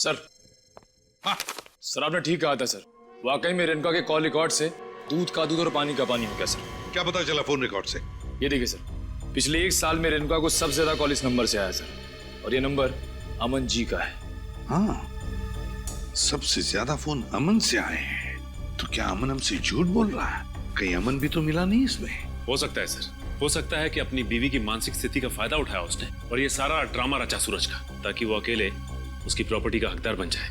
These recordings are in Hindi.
सर, हाँ सर, आपने ठीक कहा था सर। वाकई में रेणुका के कॉल रिकॉर्ड से दूध का दूध और पानी का पानी हो गया सर। क्या पता चला फोन रिकॉर्ड से? ये देखिए सर, पिछले 1 साल में रेणुका को सबसे ज्यादा कॉल इस नंबर से आया सर, और ये नंबर अमन जी का है। हाँ, सबसे ज्यादा फोन अमन से आए हैं। तो क्या अमन हमसे झूठ बोल रहा है? कहीं अमन भी तो मिला नहीं इसमें? हो सकता है सर, हो सकता है कि अपनी बीवी की मानसिक स्थिति का फायदा उठाया उसने और ये सारा ड्रामा रचा सूरज का, ताकि वो अकेले उसकी प्रॉपर्टी का हकदार बन जाए।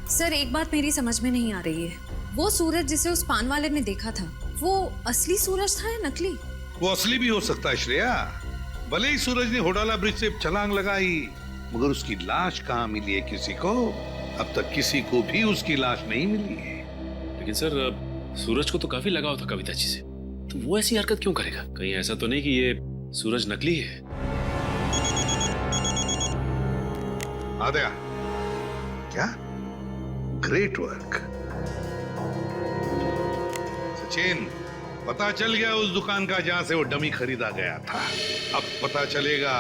सर, एक बात मेरी समझ में नहीं आ रही है, वो सूरज जिसे उस पान वाले ने देखा था, वो असली सूरज था या नकली? वो असली भी हो सकता है श्रेया। भले ही सूरज ने होडाला ब्रिज से छलांग लगाई, मगर उसकी लाश कहाँ मिली है किसी को? अब तक किसी को भी उसकी लाश नहीं मिली है। लेकिन सर, सूरज को तो काफी लगाव था कविता जी से, तो वो ऐसी हरकत क्यों करेगा? कहीं ऐसा तो नहीं कि ये सूरज नकली है? आद्या, क्या ग्रेट वर्क। सचिन, पता चल गया उस दुकान का जहां से वो डमी खरीदा गया था। अब पता चलेगा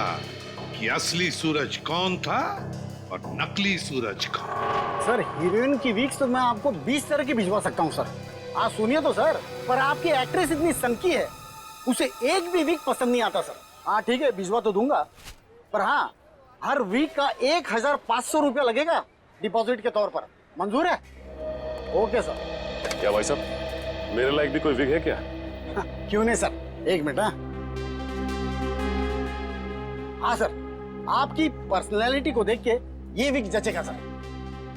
कि असली सूरज कौन था और नकली सूरज कौन। सर, हीरोइन की वीक्स तो मैं आपको 20 तरह की भिजवा सकता हूँ सर। आप सुनिए तो सर, पर आपकी एक्ट्रेस इतनी सनकी है, उसे एक भी वीक पसंद नहीं आता सर। हाँ ठीक है, भिजवा तो दूंगा, पर हाँ, हर वीक का 1500 रुपया लगेगा डिपॉजिट के तौर पर। मंजूर है? Okay sir. क्या भाई साहब, मेरे लायक भी कोई विग है क्या? हाँ, क्यों नहीं सर, 1 मिनट। हाँ सर, आपकी पर्सनैलिटी को देख के ये विग जचेगा सर।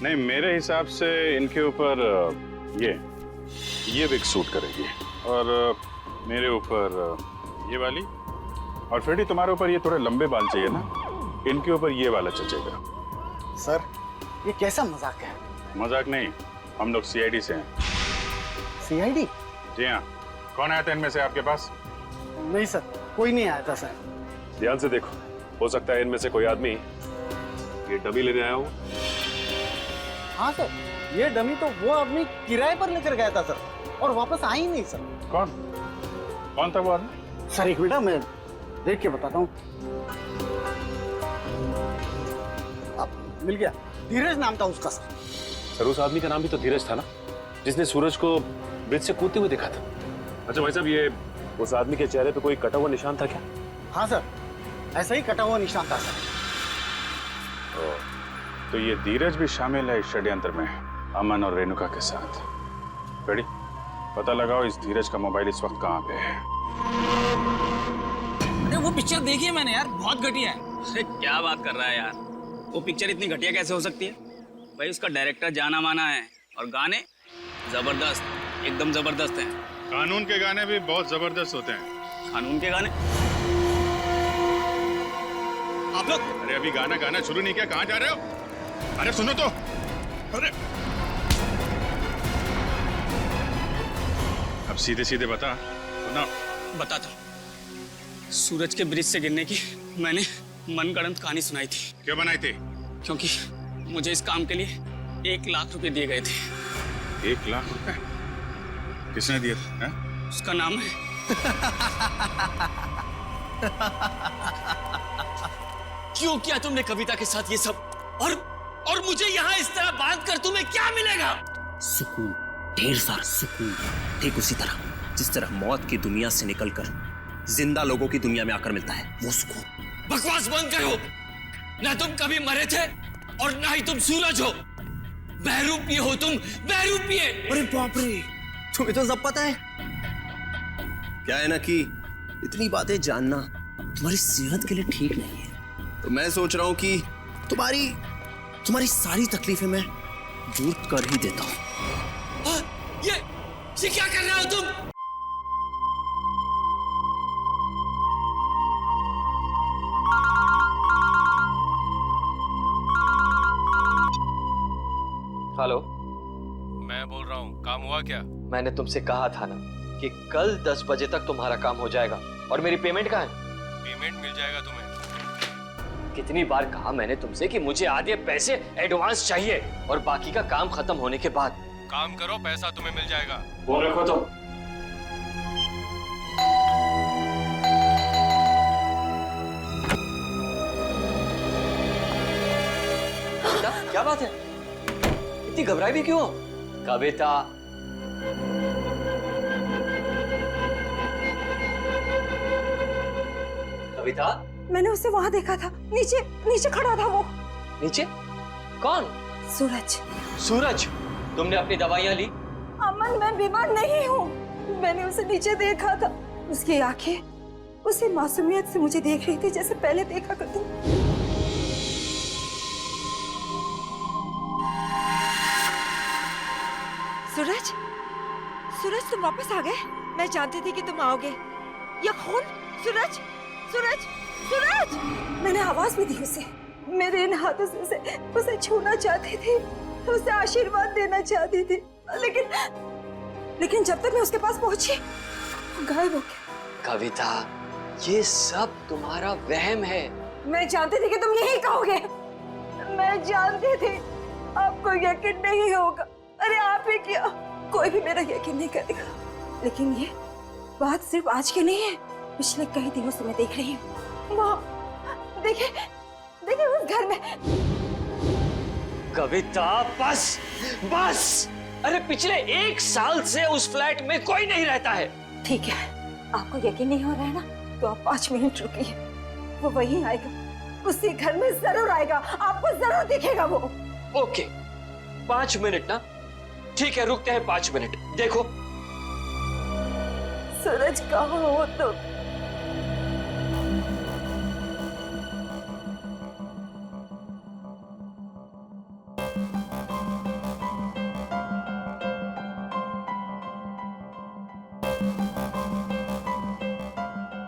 नहीं, मेरे हिसाब से इनके ऊपर ये विग सूट करेगी, और मेरे ऊपर ये वाली, और फ्रेडी तुम्हारे ऊपर ये थोड़े लंबे बाल चाहिए ना, इनके ऊपर ये वाला जचेगा। सर, ये कैसा मजाक है? मजाक नहीं, हम लोग सीआईडी से हैं। सीआईडी? जी हाँ। कौन आया था इनमें से आपके पास? नहीं सर, कोई नहीं आया था सर। ध्यान से देखो, हो सकता है इनमें से कोई आदमी ये डमी लेने आया हो। हाँ सर, ये डमी तो वो आदमी किराए पर लेकर गया था सर, और वापस आ ही नहीं सर। कौन था वो आदमी? सर एक मिनट, मैं देख के बताता हूँ। अब मिल गया, धीरज नाम था उसका सर। सर, उस आदमी का नाम भी तो धीरज था ना, जिसने सूरज को ब्रिज से कूदते हुए देखा था। अच्छा भाई साहब, ये उस आदमी के चेहरे पे कोई कटा हुआ निशान था क्या? हाँ सर, ऐसा ही कटा हुआ निशान था सर। तो ये धीरज भी शामिल है इस षड्यंत्र में, अमन और रेणुका के साथ। रेडी, पता लगाओ इस धीरज का मोबाइल इस वक्त कहाँ पे है। अरे वो पिक्चर देखी है मैंने यार, बहुत घटिया है। अरे क्या बात कर रहा है यार, वो पिक्चर इतनी घटिया कैसे हो सकती है भाई? उसका डायरेक्टर जाना माना है, और गाने जबरदस्त, एकदम जबरदस्त हैं। कानून के गाने भी बहुत जबरदस्त होते हैं। कानून के गाने? आप लोग, अरे अभी गाना शुरू नहीं किया, कहाँ जा रहे हो? अरे सुनो तो। अरे अब सीधे सीधे बता ना। बताता हूँ। सूरज के ब्रिज से गिरने की मैंने मनगढ़ंत कहानी सुनाई थी। क्यों बनाई थी? क्योंकि मुझे इस काम के लिए 1 लाख रुपए दिए गए थे। 1 लाख रुपए? किसने दिए थे? उसका नाम है क्यों किया तुमने कविता के साथ ये सब? और मुझे यहाँ इस तरह बांध कर तुम्हें क्या मिलेगा? सुकून, ढेर सारा सुकून। ठीक उसी तरह जिस तरह मौत की दुनिया से निकलकर जिंदा लोगों की दुनिया में आकर मिलता है, वो सुकून। बकवास बंद करो। ना तुम कभी मरे थे और ना ही तुम सूरज हो। बहरूपिये हो तुम, बहरूपिये। अरे बाप रे, तुम्हें तो सब पता है। क्या है ना कि इतनी बातें जानना तुम्हारी सेहत के लिए ठीक नहीं है, तो मैं सोच रहा हूं कि तुम्हारी सारी तकलीफें मैं दूर कर ही देता हूं। ये क्या कर रहे हो तुम? हेलो, मैं बोल रहा हूँ, काम हुआ क्या? मैंने तुमसे कहा था ना कि कल 10 बजे तक तुम्हारा काम हो जाएगा। और मेरी पेमेंट कहाँ है? पेमेंट मिल जाएगा तुम्हें। कितनी बार कहा मैंने तुमसे कि मुझे आधे पैसे एडवांस चाहिए, और बाकी का काम खत्म होने के बाद। काम करो, पैसा तुम्हें मिल जाएगा। वो रखो तो। क्या बात है? इतनी घबराई भी क्यों हो? कविता, कविता, मैंने उसे वहां देखा था, नीचे नीचे खड़ा था वो। नीचे? कौन? सूरज। सूरज, तुमने अपनी दवाइयां ली? अमन, मैं बीमार नहीं हूँ। मैंने उसे नीचे देखा था। उसकी आंखें उसी मासूमियत से मुझे देख रही थी जैसे पहले देखा करती। सूरज, सूरज तुम वापस आ गए? मैं जानती थी कि तुम आओगे। ये खून? सूरज, सूरज, सूरज! मैंने आवाज भी दी उसे। मेरे इन हाथों से उसे छूना चाहती थी, उसे आशीर्वाद देना चाहती थी, लेकिन जब तक मैं उसके पास पहुंची, गायब हो गया। कविता, ये सब तुम्हारा वहम है। मैं जानती थी कि तुम यही कहोगे। मैं जानती थी आपको यकीन नहीं होगा। अरे आप ही क्या, कोई भी मेरा यकीन नहीं करेगा। लेकिन ये बात सिर्फ आज की नहीं है, पिछले कई दिनों से मैं देख रही हूँ। वहाँ देखिए, देखिए उस घर में। कविता, बस बस! अरे पिछले 1 साल से उस फ्लैट में कोई नहीं रहता है। ठीक है, आपको यकीन नहीं हो रहा है ना, तो आप 5 मिनट रुकिए। वो वहीं आएगा, उसी घर में जरूर आएगा, आपको जरूर दिखेगा वो। ओके, 5 मिनट ना? ठीक है, रुकते हैं 5 मिनट। देखो सूरज, कहाँ हो तुम?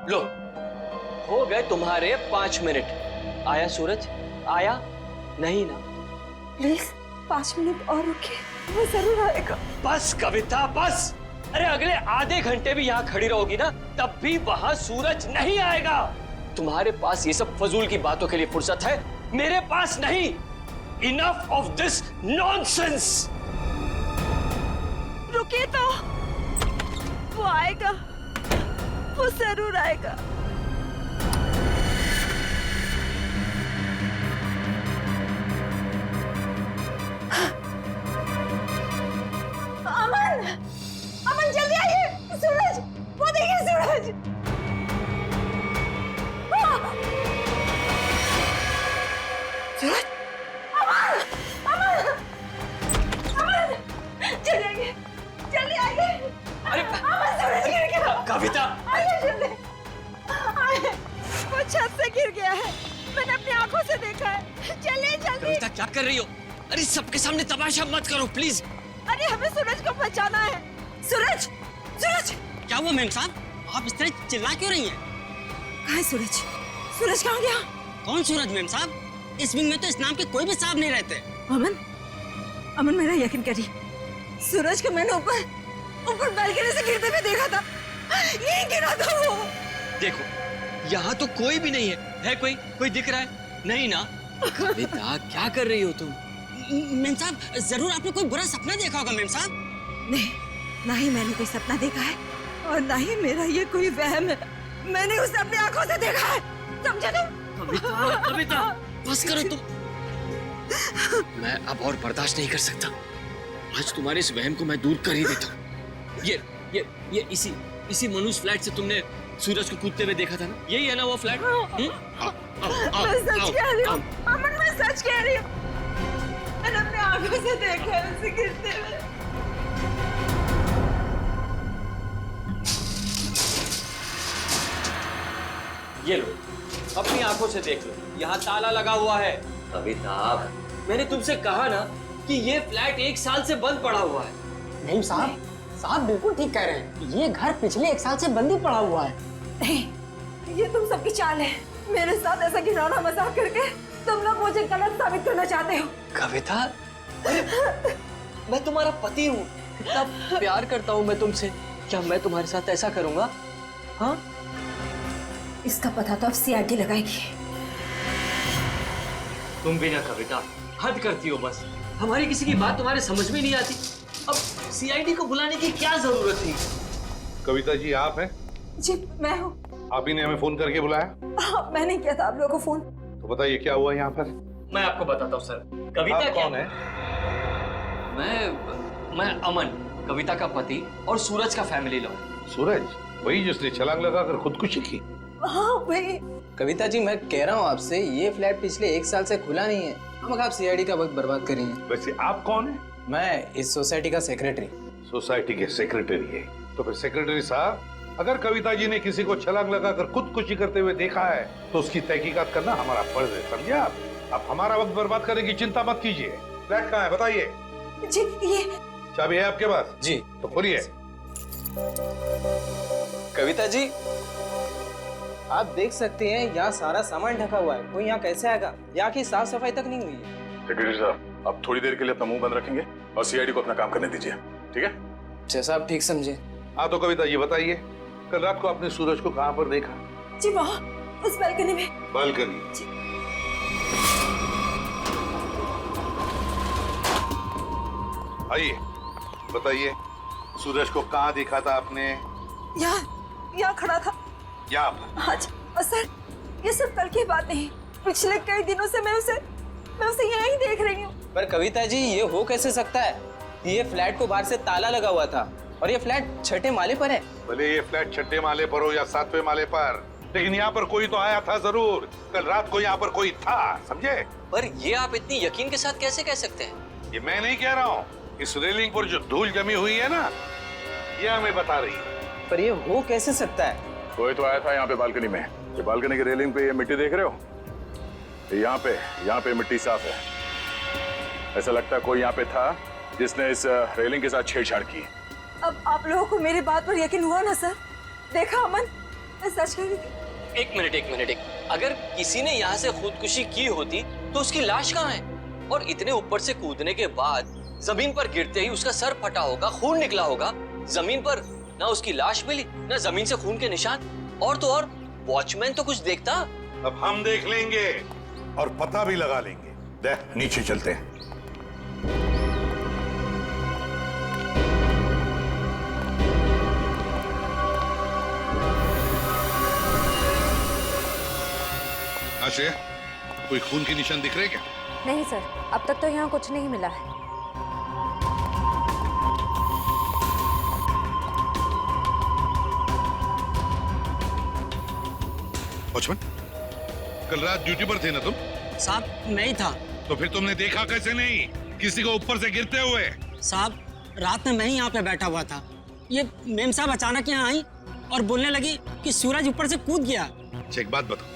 लो, हो गए तुम्हारे 5 मिनट। आया सूरज? आया? नहीं ना? प्लीज 5 मिनट और रुकिए, वो जरूर आएगा। बस कविता, बस! अरे अगले आधे घंटे भी यहाँ खड़ी रहोगी ना, तब भी वहां सूरज नहीं आएगा। तुम्हारे पास ये सब फजूल की बातों के लिए फुर्सत है, मेरे पास नहीं। Enough of this nonsense. रुकिए तो, वो आएगा, वो जरूर आएगा। अमन, अमन जल्दी आइए! सूरज, वो देखिए सूरज! सूरज! अमन, अमन, अमन! जल्दी आइए, जल्दी आइए! अरे अमन, सूरज गिर गया! कविता, आइए जल्दी, आइए! वो छत से गिर गया है, मैंने अपनी आंखों से देखा है। चलिए जल्दी! कविता क्या कर रही हो? अरे सबके सामने तमाशा मत करो प्लीज। अरे हमें सूरज को बचाना है। सूरज, सूरज! क्या हुआ मैम साहब? आप इस तरह चिल्ला क्यों रही हैं? कहाँ है सूरज? सूरज कहाँ गया? कौन सूरज मैम साहब? इस विंग में तो इस नाम के कोई भी साहब नहीं रहते। अमन, अमन मेरा यकीन करिए, सूरज को मैंने ऊपर बालकनी से गिरते हुए देखा था। यही गिरा था वो। देखो, यहाँ तो कोई भी नहीं है कोई दिख रहा है? नहीं ना? कविता, क्या कर रही हो तुम? मैम साहब, जरूर आपने कोई बुरा सपना देखा होगा मैम साहब। नहीं, ना ही मैंने कोई सपना देखा है और ना ही मेरा ये कोई वहम है। मैंने उसे अपनी आंखों से देखा है, समझे तुम? कविता, बस करो तुम। मैं अब और बर्दाश्त नहीं कर सकता। आज तुम्हारे इस वहम को मैं दूर कर ही देता हूँ। ये इसी मनुष्य फ्लैट से तुमने सूरज को कूदते हुए देखा था ना? यही है ना वो फ्लैट? मैं सच कह रही हूँ अमन, मैं सच कह रही हूँ। मैंने अपनी आंखों से देखा है उसे गिरते हुए। ये लो, अपनी आंखों से देख लो, यहाँ ताला लगा हुआ है। कविता, मैंने तुमसे कहा ना कि ये फ्लैट 1 साल से बंद पड़ा हुआ है। नहीं साहब बिल्कुल ठीक कह रहे हैं। ये घर पिछले 1 साल से बंद ही पड़ा हुआ है। नहीं, ये तुम सबकी चाल है। मेरे साथ ऐसा घिनौना मजाक करके तुम लोग मुझे गलत साबित करना चाहते हो। कविता, मैं तुम्हारा पति हूँ, इतना प्यार करता हूँ मैं तुमसे। क्या मैं तुम्हारे साथ ऐसा करूँगा? हाँ? इसका पता तो अब सीआईडी लगाएगी। तुम भी ना कविता, हद करती हो बस। हमारी किसी की बात तुम्हारे समझ में नहीं आती। अब सीआईडी को बुलाने की क्या जरूरत थी? कविता जी, आप हैं? जी मैं हूँ। आप ही ने हमें फोन करके बुलाया? मैंने किया था आप लोगों को फोन। तो बताइए क्या हुआ यहाँ पर? मैं आपको बताता हूँ सर। कविता आप क्या कौन है? मैं अमन, कविता का पति और सूरज का फैमिली लॉ। सूरज, वही जिसने छलांग लगाकर खुदकुशी की? हाँ भाई। कविता जी, मैं कह रहा हूँ आपसे, ये फ्लैट पिछले 1 साल से खुला नहीं है। हम आप सीआईडी का वक्त बर्बाद कर रही हैं। वैसे आप कौन है? मैं इस सोसाइटी का सेक्रेटरी। सोसाइटी के सेक्रेटरी है? तो फिर सेक्रेटरी साहब, अगर कविता जी ने किसी को छलांग लगाकर खुदकुशी करते हुए देखा है तो उसकी तहकीकात करना हमारा फर्ज है, समझे आप? आप हमारा वक्त बर्बाद करने की चिंता मत कीजिए। फ्लैट कहाँ है बताइए। जी ये चाबी है आपके पास? जी। तो खोलिए। कविता जी, आप देख सकते हैं यहाँ सारा सामान ढका हुआ है। कोई यहाँ कैसे आएगा? यहाँ की साफ सफाई तक नहीं हुई है। सेक्रेटरी साहब, आप थोड़ी देर के लिए अपना मुंह बंद रखेंगे और सीआईडी को अपना काम करने दीजिए, ठीक है? जैसा आप ठीक समझे। हाँ तो कविता जी बताइए, कल रात को आपने सूरज को कहाँ पर देखा? जी वहाँ उस बालकनी में। बालकनी? आइए बताइए, सूरज को कहाँ देखा था आपने? यहाँ खड़ा था। यहाँ पर? हाँ जी। और सर, ये सब कल की बात नहीं, पिछले कई दिनों से मैं उसे यहाँ ही देख रही हूँ। पर कविता जी, ये हो कैसे सकता है? ये फ्लैट को बाहर से ताला लगा हुआ था और ये फ्लैट 6ठे माले पर है। भले ये फ्लैट 6ठे माले पर हो या 7वें माले पर, लेकिन यहाँ पर कोई तो आया था जरूर। कल रात को यहाँ पर कोई था, समझे? पर ये आप इतनी यकीन के साथ कैसे कह सकते हैं? ये मैं नहीं कह रहा हूँ, इस रेलिंग पर जो धूल जमी हुई है ना, ये हमें बता रही है। पर ये हो कैसे सकता है? कोई तो आया था यहाँ पे बालकनी में। ये बालकनी की रेलिंग पे ये मिट्टी देख रहे हो? यहाँ पे मिट्टी साफ है। ऐसा लगता है कोई यहाँ पे था जिसने इस रेलिंग के साथ छेड़छाड़ की। अब आप लोगों को मेरी बात पर यकीन हुआ ना सर? देखा अमन, मैं सच कह रही थी। एक मिनट। अगर किसी ने यहाँ से खुदकुशी की होती तो उसकी लाश कहाँ है? और इतने ऊपर से कूदने के बाद जमीन पर गिरते ही उसका सर फटा होगा, खून निकला होगा। जमीन पर ना उसकी लाश मिली, ना जमीन से खून के निशान। और तो और वॉचमैन तो कुछ देखता। अब हम देख लेंगे और पता भी लगा लेंगे। देख, नीचे चलते हैं। आश्रय, कोई खून के निशान दिख रहे क्या? नहीं सर, अब तक तो यहाँ कुछ नहीं मिला है। वॉचमैन, कल रात ड्यूटी पर थे ना तुम? साहब नहीं था। तो फिर तुमने देखा कैसे नहीं किसी को ऊपर से गिरते हुए? साहब रात में मैं ही यहाँ पे बैठा हुआ था। ये मेम साहब अचानक यहाँ आई और बोलने लगी कि सूरज ऊपर से कूद गया। अच्छा एक बात बताओ,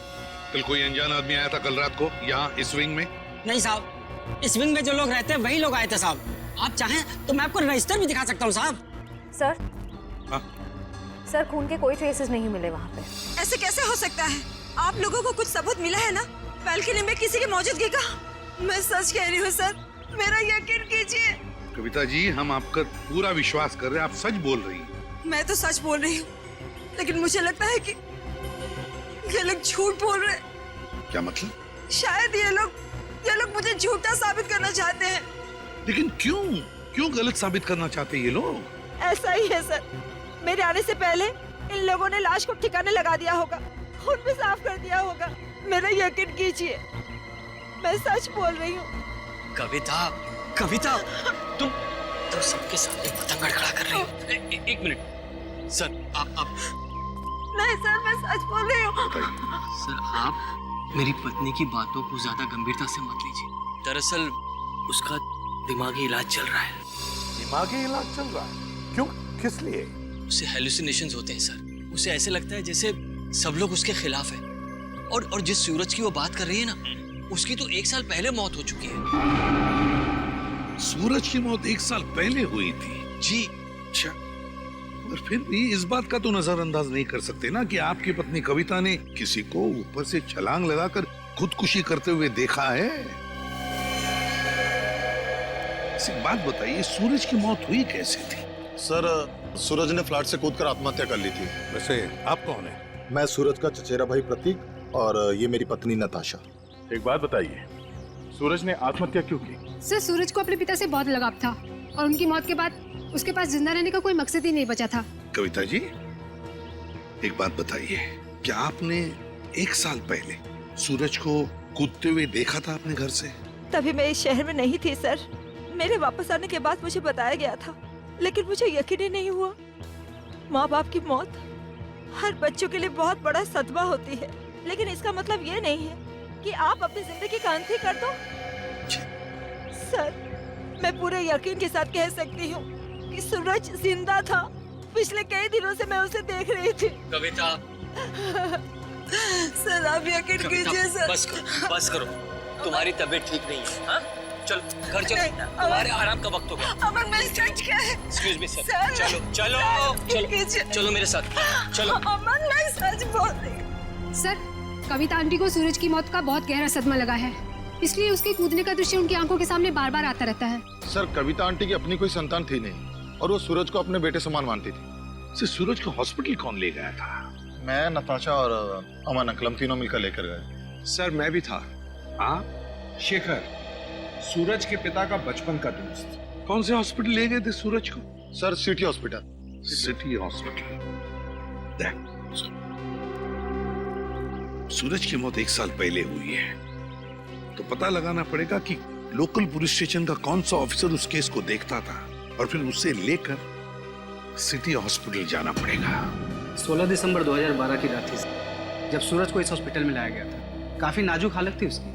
कल कोई अनजान आदमी आया था कल रात को यहाँ इस विंग में? नहीं साहब, इस विंग में जो लोग रहते हैं वही लोग आए थे साहब। आप चाहें तो मैं आपको रजिस्टर भी दिखा सकता हूँ साहब। सर, हाँ? सर खून के कोई ट्रेसेस नहीं मिले वहाँ पे। ऐसे कैसे हो सकता है? आप लोगों को कुछ सबूत मिला है ना बालकनी में किसी की मौजूदगी का? मैं सच कह रही हूँ सर, मेरा यकीन कीजिए। कविता जी, हम आपका पूरा विश्वास कर रहे हैं, आप सच बोल रही हैं। मैं तो सच बोल रही हूँ, लेकिन मुझे लगता है कि ये लोग झूठ बोल रहे हैं। क्या मतलब? शायद ये लोग मुझे झूठा साबित करना चाहते हैं। लेकिन क्यों गलत साबित करना चाहते हैं ये लोग? ऐसा ही है सर, मेरे आने से पहले इन लोगों ने लाश को ठिकाने लगा दिया होगा, खून भी साफ कर दिया होगा। मेरा यकीन कीजिए, मैं सच बोल रही हूँ। कविता, तुम सबके सामने पतंग खड़ा कर रही हो। एक मिनट सर, आप नहीं सर, मैं सच बोल रही हूँ। सर, आप मेरी पत्नी की बातों को ज्यादा गंभीरता से मत लीजिए। दरअसल उसका दिमागी इलाज चल रहा है। दिमागी इलाज चल रहा है? क्यों, किस लिए? उसे हेलुसिनेशंस होते हैं सर। उसे ऐसे लगता है जैसे सब लोग उसके खिलाफ हैं। और जिस सूरज की वो बात कर रही है ना, उसकी तो 1 साल पहले मौत हो चुकी है। सूरज की मौत 1 साल पहले हुई थी? जी। अच्छा, और फिर भी इस बात का तो नजरअंदाज नहीं कर सकते ना कि आपकी पत्नी कविता ने किसी को ऊपर से छलांग लगाकर खुदकुशी करते हुए देखा है। एक बात बताइए, सूरज की मौत हुई कैसे थी? सर, सूरज ने फ्लैट से कूदकर आत्महत्या कर ली थी। वैसे आप कौन है? मैं सूरज का चचेरा भाई प्रतीक और ये मेरी पत्नी नताशा। एक बात बताइए, सूरज ने आत्महत्या क्यों की? सर, सूरज को अपने पिता से बहुत लगाव था और उनकी मौत के बाद उसके पास जिंदा रहने का कोई मकसद ही नहीं बचा था। कविता जी, एक बात बताइए, क्या आपने 1 साल पहले सूरज को कूदते हुए देखा था अपने घर से? तभी मैं इस शहर में नहीं थी सर। मेरे वापस आने के बाद मुझे बताया गया था, लेकिन मुझे यकीन ही नहीं हुआ। माँ बाप की मौत हर बच्चों के लिए बहुत बड़ा सदमा होती है, लेकिन इसका मतलब ये नहीं है कि आप अपनी जिंदगी का अंत ही कर दो। सर, मैं पूरे यकीन के साथ कह सकती हूँ कि सूरज जिंदा था। पिछले कई दिनों से मैं उसे देख रही थी। कविता सर आप यकीन कीजिए सर। बस करो, तुम्हारी तबीयत ठीक नहीं है। हाँ? चलो घर चलो, तुम्हारे आराम का वक्त हो गया। अमन मैं सच क्या है? Excuse me sir. सर, चलो चलो चलो चलो मेरे साथ चलो। अमन मैं सच बोल रही। सर, कविता आंटी को सूरज की मौत का बहुत गहरा सदमा लगा है, इसलिए उसके कूदने का दृश्य उनकी आंखों के सामने बार बार आता रहता है। सर, कविता आंटी की अपनी कोई संतान थी नहीं और वो सूरज को अपने बेटे समान मानती थी। सूरज को हॉस्पिटल कौन ले गया था? मैं, नताशा और अमन अंकल, हम तीनों मिलकर लेकर गए। सर मैं भी था। हाँ, शेखर, सूरज के पिता का बचपन का दोस्त। कौन से हॉस्पिटल ले गए थे सूरज को? Sir, city hospital. City hospital. Suraj की मौत 1 साल पहले हुई है, तो पता लगाना पड़ेगा कि लोकल पुलिस स्टेशन का कौन सा ऑफिसर उस केस को देखता था, और फिर उसे लेकर सिटी हॉस्पिटल जाना पड़ेगा। 16 दिसंबर 2012 की रात थी जब सूरज को इस हॉस्पिटल में लाया गया था। काफी नाजुक हालत थी उसकी,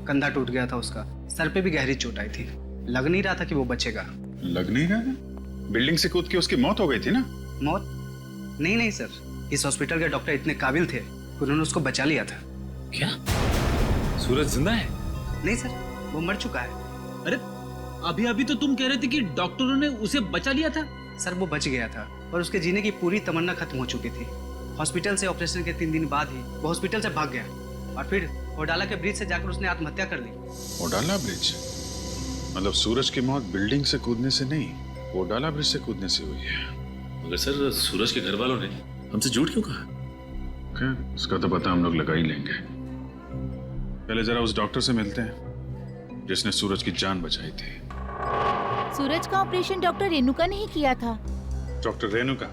कंधा टूट गया था उसका, सर पे भी गहरी चोट आई थी। लग नहीं रहा था कि वो बचेगा। लग नहीं रहा था? बिल्डिंग से कूद के उसकी मौत हो गई थी ना? मौत? नहीं सर, इस हॉस्पिटल के डॉक्टर इतने काबिल थे, उन्होंने उसको बचा लिया था। क्या सूरज जिंदा है? नहीं सर, वो मर चुका है। अरे अभी अभी तो तुम कह रहे थे कि डॉक्टरों ने उसे बचा लिया था। सर वो बच गया था और उसके जीने की पूरी तमन्ना खत्म हो चुकी थी। हॉस्पिटल से ऑपरेशन के 3 दिन बाद ही वो हॉस्पिटल से भाग गया और फिर ओडाला के ब्रिज से जाकर उसने आत्महत्या कर ली। ओडाला ब्रिज? मतलब सूरज की मौत बिल्डिंग से कूदने से नहीं, ओडाला ब्रिज से कूदने से हुई है। मगर सर, सूरज के घर वालों ने हमसे झूठ क्यों कहा? क्या उसका तो पता हम लोग लगा ही लेंगे। पहले जरा उस डॉक्टर से मिलते हैं जिसने सूरज की जान बचाई थी। सूरज का ऑपरेशन डॉक्टर रेणुका ने ही किया था। डॉक्टर रेणुका?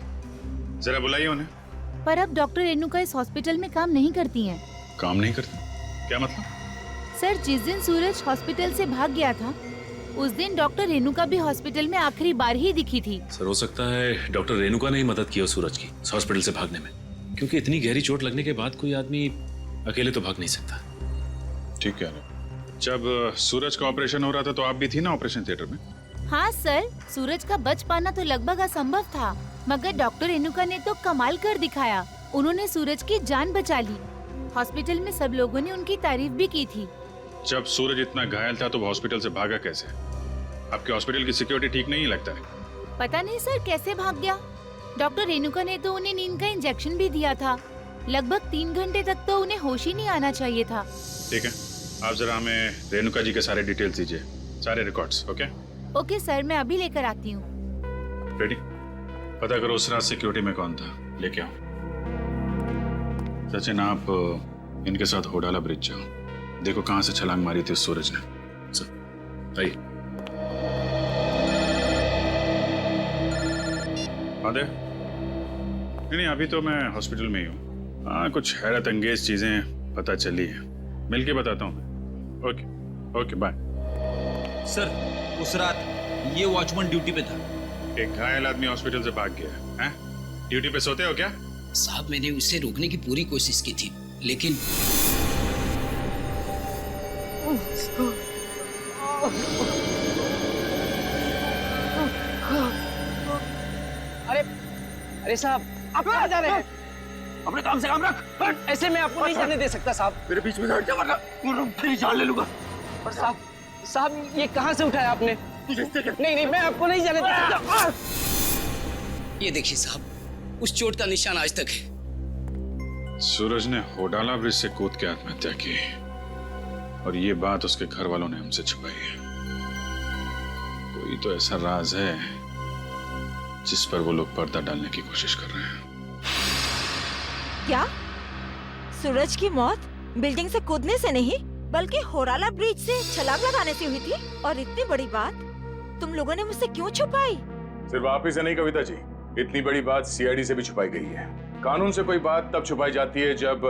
जरा बुलाइए उन्हें। पर अब डॉक्टर रेणुका इस हॉस्पिटल में काम नहीं करती हैं। काम नहीं करती? क्या मतलब? सर, जिस दिन सूरज हॉस्पिटल से भाग गया था उस दिन डॉक्टर रेणुका भी हॉस्पिटल में आखिरी बार ही दिखी थी। सर, हो सकता है डॉक्टर रेणुका ने ही मदद की हो सूरज की हॉस्पिटल से भागने में, क्योंकि इतनी गहरी चोट लगने के बाद कोई आदमी अकेले तो भाग नहीं सकता। ठीक कह रहे। जब सूरज का ऑपरेशन हो रहा था तो आप भी थी ना ऑपरेशन थिएटर में? हाँ सर, सूरज का बच पाना तो लगभग असंभव था, मगर डॉक्टर रेणुका ने तो कमाल कर दिखाया। उन्होंने सूरज की जान बचा ली। हॉस्पिटल में सब लोगों ने उनकी तारीफ भी की थी। जब सूरज इतना घायल था तो वो हॉस्पिटल से भागा कैसे? आपके हॉस्पिटल की सिक्योरिटी ठीक नहीं लगता है? पता नहीं सर कैसे भाग गया। डॉक्टर रेणुका ने तो उन्हें नींद का इंजेक्शन भी दिया था। लगभग 3 घंटे तक तो उन्हें होश ही नहीं आना चाहिए था। ठीक है, आप जरा हमें रेणुका जी के सारे डिटेल्स दीजिए, सारे रिकॉर्ड्स। ओके सर, मैं अभी लेकर आती हूँ। रेडी? पता करो उस रात सिक्योरिटी में कौन था, लेके आओ। सचिन, आप इनके साथ होडाला ब्रिज जाओ, देखो कहाँ से छलांग मारी थी उस सूरज ने। आइए। आदे? नहीं, अभी तो मैं हॉस्पिटल में ही हूँ। हाँ, कुछ हैरत अंगेज चीजें पता चली है, मिलके बताता हूँ। Okay bye. सर, उस रात ये वॉचमैन ड्यूटी पे था। एक घायल आदमी हॉस्पिटल से भाग गया है? ड्यूटी पे सोते हो क्या? साहब, मैंने उसे रोकने की पूरी कोशिश की थी, लेकिन अरे साहब, आप कहाँ जा रहे हैं? अपने काम से काम रख। ऐसे मैं आपको नहीं जाने दे सकता साहब। मेरे बीच में हट जा, वरना तेरी जान ले लूंगा। और साहब ये कहाँ से उठाया आपने? नहीं, मैं आपको नहीं जाने दे सकता। ये देखिए साहब, उस चोट का निशान आज तक है। सूरज ने होडाला ब्रिज से कूद के आत्महत्या की और ये बात उसके घर वालों ने हमसे छुपाई है। कोई तो ऐसा राज है जिस पर वो लोग पर्दा डालने की कोशिश कर रहे हैं। क्या सूरज की मौत बिल्डिंग से कूदने से नहीं बल्कि होडाला ब्रिज से छलांग लगाने से हुई थी? और इतनी बड़ी बात तुम लोगों ने मुझसे क्यों छुपाई? सिर्फ आप ही से नहीं कविता जी, इतनी बड़ी बात सीआईडी से भी छुपाई गई है। कानून से कोई बात तब छुपाई जाती है जब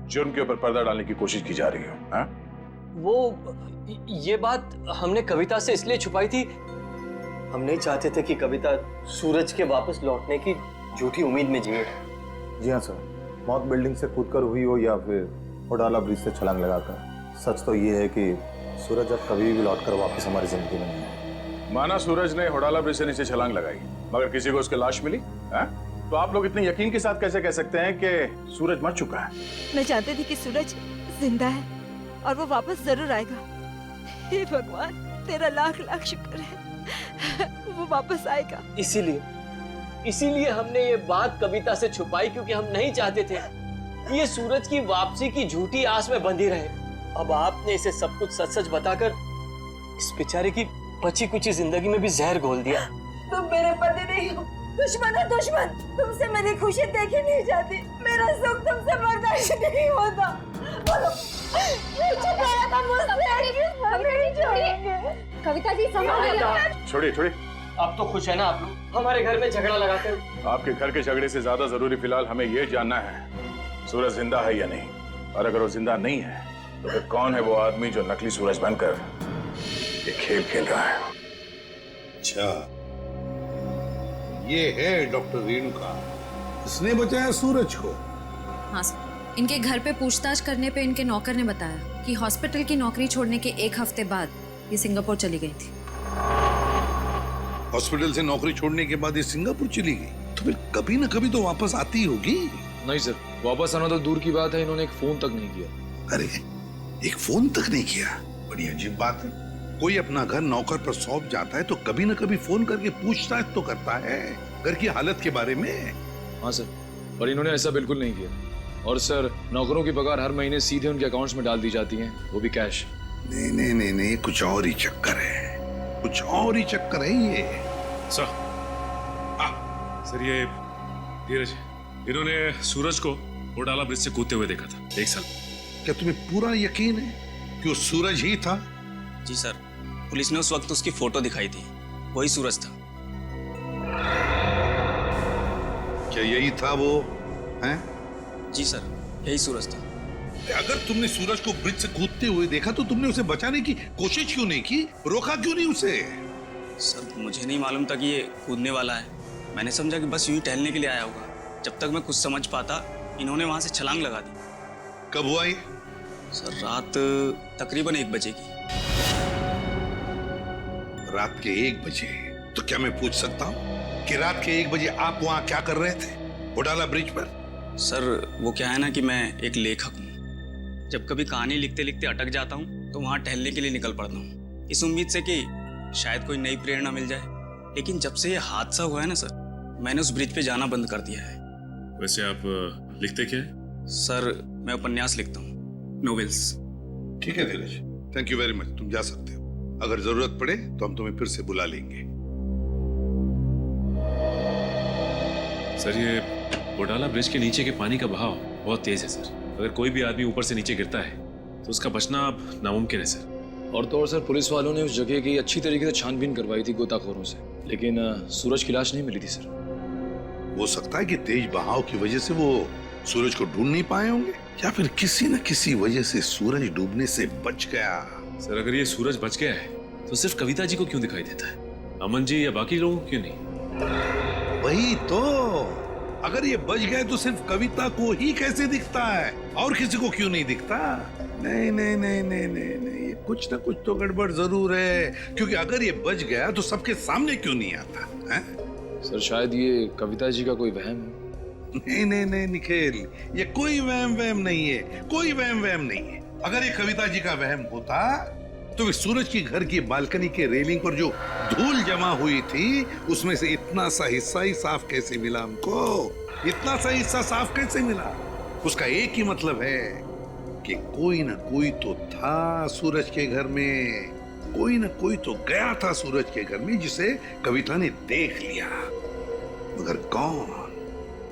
जुर्म के ऊपर पर्दा डालने की कोशिश की जा रही हो? हाँ? वो ये बात हमने कविता से इसलिए छुपाई थी, हम नहीं चाहते थे कि कविता सूरज के वापस लौटने की झूठी उम्मीद में जिए। जी हाँ सर, मौत बिल्डिंग से कूदकर हुई हो या फिर होडाला ब्रिज से छलांग लगाकर, सच तो ये है कि सूरज अब कभी भी लौटकर वापस हमारी जिंदगी में नहीं है। माना सूरज ने होडाला ब्रिज से नीचे छलांग लगाई, मगर किसी को उसकी लाश मिली? तो आप लोग इतने यकीन के साथ कैसे कह सकते हैं कि सूरज मर चुका है? मैं जानती थी कि सूरज जिंदा है और वो वापस जरूर आएगा। हे भगवान, तेरा लाख लाख शुक्र है, वो वापस आएगा। इसीलिए हमने ये बात कविता से छुपाई, क्योंकि हम नहीं चाहते थे कि ये सूरज की वापसी की झूठी आस में बंधी रहे। अब आपने इसे सब कुछ सच सच बताकर इस बेचारे की बची कुची जिंदगी में भी जहर घोल दिया। तुम मेरे पति नहीं हो, दुश्मन हो दुश्मन। तुमसे मेरी खुशी देखी नहीं जाती, मेरा सुख तुमसे बर्दाश्त नहीं होता। बोलो, ये छुपाया था मुझसे, क्यों नहीं छोड़ेंगे? कविता जी संभालिए। छोड़िए छोड़िए। अब तो खुश है ना आप लोग हमारे घर में झगड़ा लगाकर? आपके घर के झगड़े से ज्यादा जरूरी फिलहाल हमें यह जानना है सूरज जिंदा है या नहीं, और अगर वो जिंदा नहीं है तो फिर कौन है वो आदमी जो नकली सूरज बनकर ये खेल खेल रहा है? अच्छा, ये है डॉक्टर रेणुका, इसने बचाया सूरज को। हाँ सर, इनके घर पे पूछताछ करने पे इनके नौकर ने बताया कि हॉस्पिटल की नौकरी छोड़ने के 1 हफ्ते बाद ये सिंगापुर चली गई थी। हॉस्पिटल से नौकरी छोड़ने के बाद ये सिंगापुर चली गई, तो फिर कभी ना कभी तो वापस आती होगी। नहीं सर, वापस आना तो दूर की बात है, इन्होंने एक फोन तक नहीं किया। अरे, एक फोन तक नहीं किया? बड़ी अजीब बात है। कोई अपना घर नौकर पर सौंप जाता है तो कभी ना कभी फोन करके पूछताछ तो करता है घर की हालत के बारे में। हाँ सर, पर इन्होंने ऐसा बिल्कुल नहीं किया। और सर, नौकरों की पगार हर महीने सीधे उनके अकाउंट्स में डाल दी जाती है, वो भी कैश। नहीं नहीं नहीं नहीं, कुछ और ही चक्कर है, कुछ और ही चक्कर है ये। सर ये धीरज, इन्होंने सूरज को होडाला ब्रिज से कूदते हुए देखा था 1 साल। क्या तुम्हें पूरा यकीन है कि वो सूरज ही था? जी सर, पुलिस ने उस वक्त उसकी फोटो दिखाई थी, वही सूरज था। क्या यही था वो? हैं? जी सर, यही सूरज था। अगर तुमने सूरज को ब्रिज से कूदते हुए देखा तो तुमने उसे बचाने की कोशिश क्यों नहीं की? रोका क्यों नहीं उसे? सर, मुझे नहीं मालूम था कि ये कूदने वाला है। मैंने समझा कि बस यूं ही टहलने के लिए आया होगा। जब तक मैं कुछ समझ पाता, इन्होंने वहां से छलांग लगा दी। कब हुआ ये? सर, रात तकरीबन 1 बजे की। रात के 1 बजे? तो क्या मैं पूछ सकता हूँ कि रात के 1 बजे आप वहां क्या कर रहे थे होडाला ब्रिज पर? सर, वो क्या है ना कि मैं एक लेखक हूँ। जब कभी कहानी लिखते लिखते अटक जाता हूँ तो वहां टहलने के लिए निकल पड़ता हूँ, इस उम्मीद से कि शायद कोई नई प्रेरणा मिल जाए। लेकिन जब से ये हादसा हुआ है ना सर, मैंने उस ब्रिज पे जाना बंद कर दिया है। वैसे आप लिखते क्या है? सर, मैं उपन्यास लिखता हूँ, नोवेल्स। ठीक है धीरज, थैंक यू वेरी मच, तुम जा सकते हो। अगर जरूरत पड़े तो हम तुम्हें फिर से बुला लेंगे। सर, ये होडाला ब्रिज के नीचे के पानी का बहाव बहुत तेज है सर। अगर कोई भी आदमी ऊपर से नीचे गिरता है तो उसका बचना अब नामुमकिन है सर। और तो और सर, पुलिस वालों ने उस जगह की अच्छी तरीके से छानबीन करवाई थी गोताखोरों से, लेकिन सूरज की लाश नहीं मिली थी सर। हो सकता है कि तेज बहाव की वजह से वो सूरज को ढूंढ नहीं पाए होंगे, या फिर किसी न किसी वजह से सूरज डूबने से बच गया। सर, अगर ये सूरज बच गया है तो सिर्फ कविता जी को क्यों दिखाई देता है? अमन जी या बाकी लोगों को क्यों नहीं? वही तो, अगर ये बच गए तो सिर्फ कविता को ही कैसे दिखता है, और किसी को क्यों नहीं दिखता? नहीं नहीं नहीं नहीं नहीं नहीं, कुछ ना कुछ तो गड़बड़ जरूर है, क्योंकि अगर ये बच गया तो सबके सामने क्यों नहीं आता है? सर, शायद ये कविता जी का कोई वहम है। नहीं नहीं नहीं निखिल, ये कोई वहम नहीं है, कोई वहम नहीं है। अगर ये कविता जी का वहम होता तो फिर सूरज की घर की बालकनी के रेलिंग पर जो धूल जमा हुई थी उसमें से इतना सा हिस्सा ही साफ कैसे मिला हमको? इतना सा हिस्सा साफ कैसे मिला? उसका एक ही मतलब है कि कोई ना कोई तो था सूरज के घर में, कोई ना कोई तो गया था सूरज के घर में जिसे कविता ने देख लिया। मगर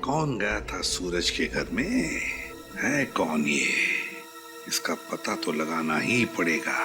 कौन गया था सूरज के घर में? है कौन ये? इसका पता तो लगाना ही पड़ेगा।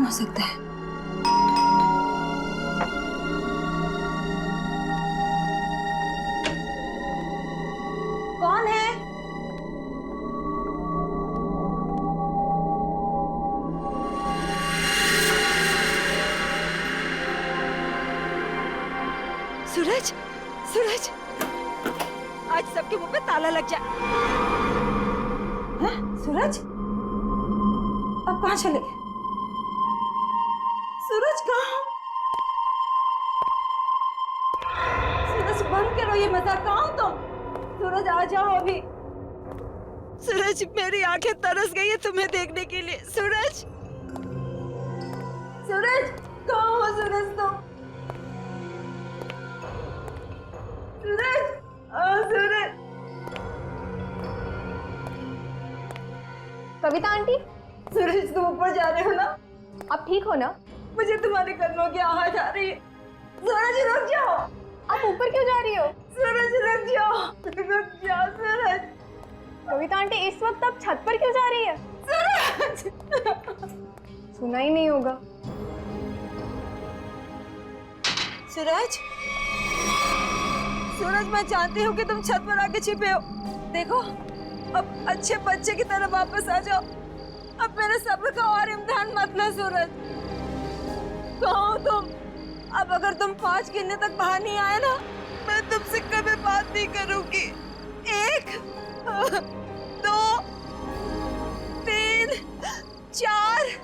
हो सकता है? कौन है? सूरज, सूरज, आज सबके मुंह पे ताला लग जाए। हैं? सूरज, अब कहाँ चले गए? सूरज कहाँ? सूरज बंद करो ये मजाक, कहाँ हो तुम? सूरज आ जाओ अभी। सूरज, मेरी आंखें तरस गई है तुम्हें देखने के लिए। सूरज, सूरज, कहाँ हो सूरज तुम? सूरज, सूरज। कविता आंटी, सूरज तुम ऊपर जा रहे हो ना? आप ठीक हो ना? मुझे तुम्हारे कदमों की आवाज आ रही है। सूरज रुक जाओ। आप ऊपर क्यों जा रही हो? सूरज रुक जाओ, रुक जाओ सूरज। कविता आंटी, इस वक्त आप छत पर क्यों जा रही है? सूरज, सुना ही नहीं होगा। सूरज, सूरज, मैं जानती हूँ कि तुम छत पर आके छिपे हो। देखो, अब अच्छे बच्चे की तरह वापस आ जाओ। अब मेरे सब्र का और इम्तिहान मत लो सूरज। कहाँ हो तुम? अब अगर तुम 5 गिनने तक बाहर नहीं आए ना, मैं तुमसे कभी बात नहीं करूंगी। 1, 2, 3, 4।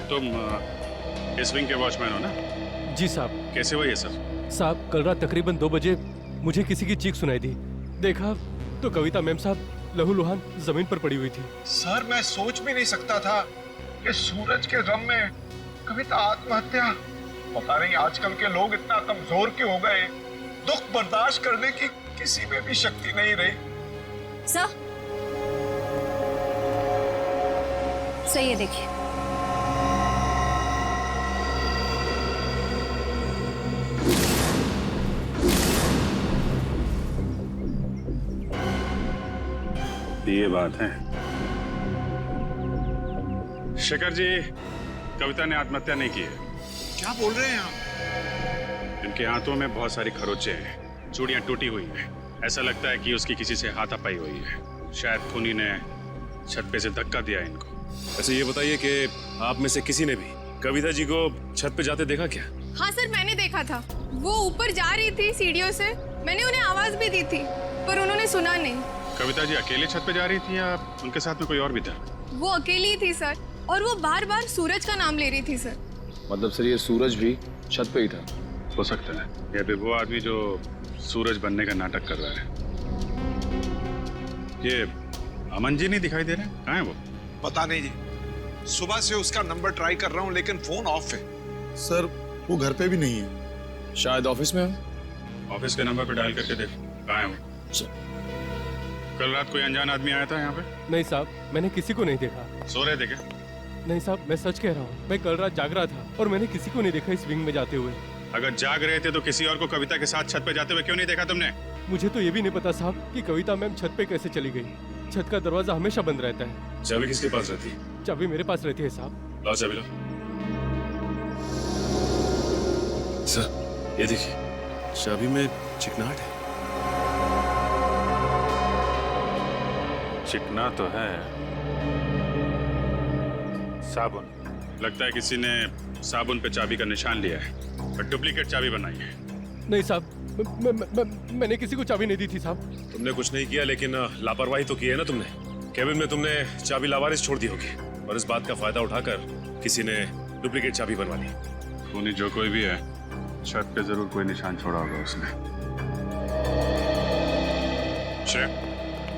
तुम इस विंग के वॉचमैन हो ना? जी साहब। कैसे हुआ ये सब? साहब, कल रात तकरीबन 2 बजे मुझे किसी की चीख सुनाई दी। देखा तो कविता मैम साहब लहूलुहान जमीन पर पड़ी हुई थी। सर, मैं सोच भी नहीं सकता था कि सूरज के गम में कविता आत्महत्या। पता नहीं आजकल के लोग इतना कमजोर क्यों हो गए। दुख बर्दाश्त करने की किसी में भी शक्ति नहीं रही। सर, सही है, देखिए। ये बात है। शेखर जी, कविता ने आत्महत्या नहीं की है। क्या बोल रहे हैं आप? इनके हाथों में बहुत सारी खरोंचे हैं, चूड़ियां टूटी हुई हैं। ऐसा लगता है कि उसकी किसी से हाथापाई हुई है। शायद खूनी ने छत पे से धक्का दिया इनको। ऐसे ये बताइए कि आप में से किसी ने भी कविता जी को छत पे जाते देखा क्या? हाँ सर, मैंने देखा था। वो ऊपर जा रही थी सीढ़ियों से। मैंने उन्हें आवाज भी दी थी, पर उन्होंने सुना नहीं। कविता जी अकेले छत पे जा रही थी या उनके साथ में कोई और भी था? वो अकेली थी सर, और वो बार बार सूरज का नाम ले रही थी सर। मतलब सर, ये सूरज भी छत पे ही था? हो सकता है ये भी वो आदमी जो सूरज बनने का नाटक कर रहा है। ये अमन जी नहीं दिखाई दे रहे? कहाँ है वो? पता नहीं जी, सुबह से उसका नंबर ट्राई कर रहा हूँ लेकिन फोन ऑफ है। सर, वो घर पे भी नहीं है। शायद ऑफिस में हो। ऑफिस के नंबर पे डायल करके देखो कहाँ है वो। कल रात कोई अनजान आदमी आया था यहाँ पे? नहीं साहब, मैंने किसी को नहीं देखा। सो रहे थे क्या? नहीं साहब, मैं सच कह रहा हूँ। मैं कल रात जाग रहा था और मैंने किसी को नहीं देखा इस विंग में जाते हुए। अगर जाग रहे थे तो किसी और को कविता के साथ छत पे जाते हुए क्यों नहीं देखा तुमने? मुझे तो ये भी नहीं पता साहब कि कविता मैम छत पे कैसे चली गई। छत का दरवाजा हमेशा बंद रहता है। चाबी किसके पास रहती है? चाबी मेरे पास रहती है साहब। लाओ चाबी, लो। सर, ये देखिए, चाबी में चिकनाहट है। चिकना तो है। साबुन। लगता है किसी ने साबुन पे चाबी का निशान लिया है और डुप्लीकेट चाबी बनाई है। नहीं साहब, मैंने किसी को चाबी नहीं दी थी साहब। तुमने कुछ नहीं किया, लेकिन लापरवाही तो की है ना तुमने। केबिन में तुमने चाबी लावारिस छोड़ दी होगी और इस बात का फायदा उठाकर किसी ने डुप्लीकेट चाबी बनवा ली। खूनी जो कोई भी है, छत पे जरूर कोई निशान छोड़ा होगा उसने।